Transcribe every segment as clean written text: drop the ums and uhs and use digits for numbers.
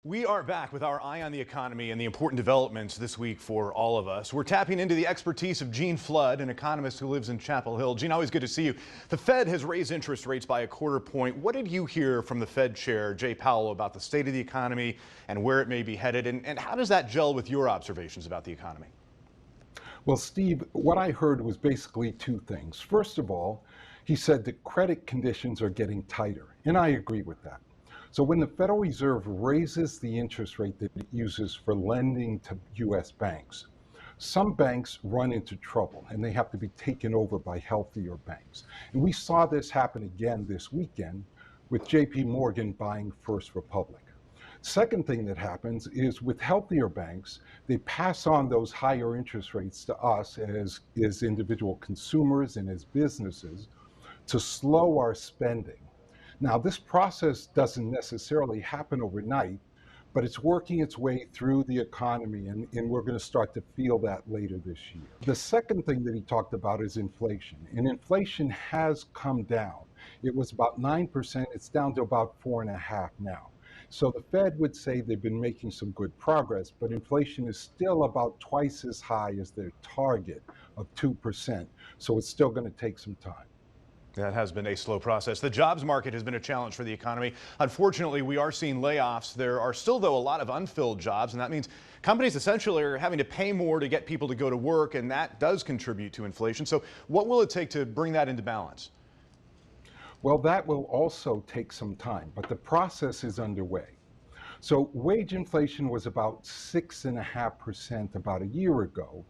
We are back with our eye on the economy and the important developments this week for all of us. We're tapping into the expertise of Eugene Flood, an economist who lives in Chapel Hill. Gene, always good to see you. The Fed has raised interest rates by a quarter point. What did you hear from the Fed chair, Jay Powell, about the state of the economy and where it may be headed? And how does that gel with your observations about the economy? Well, Steve, what I heard was basically two things. First of all, he said that credit conditions are getting tighter, and I agree with that. So when the Federal Reserve raises the interest rate that it uses for lending to U.S. banks, some banks run into trouble and they have to be taken over by healthier banks. And we saw this happen again this weekend with J.P. Morgan buying First Republic. Second thing that happens is with healthier banks, they pass on those higher interest rates to us as individual consumers and as businesses to slow our spending. Now, this process doesn't necessarily happen overnight, but it's working its way through the economy, and we're going to start to feel that later this year. The second thing that he talked about is inflation, and inflation has come down. It was about 9%, it's down to about 4.5% now. So the Fed would say they've been making some good progress, but inflation is still about twice as high as their target of 2%. So it's still going to take some time. That has been a slow process. The jobs market has been a challenge for the economy. Unfortunately, we are seeing layoffs. There are still, though, a lot of unfilled jobs, and that means companies essentially are having to pay more to get people to go to work, and that does contribute to inflation. So what will it take to bring that into balance? Well, that will also take some time, but the process is underway. So wage inflation was about 6.5% about a year ago,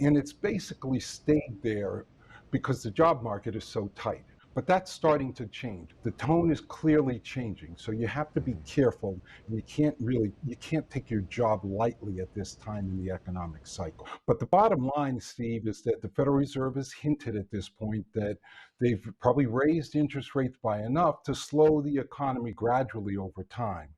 and it's basically stayed there because the job market is so tight. But that's starting to change. The tone is clearly changing, so you have to be careful, and you can't take your job lightly at this time in the economic cycle. But the bottom line, Steve, is that the Federal Reserve has hinted at this point that they've probably raised interest rates by enough to slow the economy gradually over time,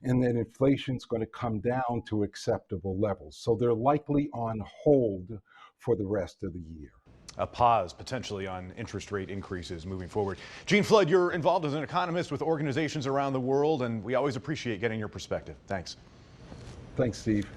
and that inflation's going to come down to acceptable levels. So they're likely on hold for the rest of the year. A pause potentially on interest rate increases moving forward. Eugene Flood, you're involved as an economist with organizations around the world, and we always appreciate getting your perspective. Thanks. Thanks, Steve.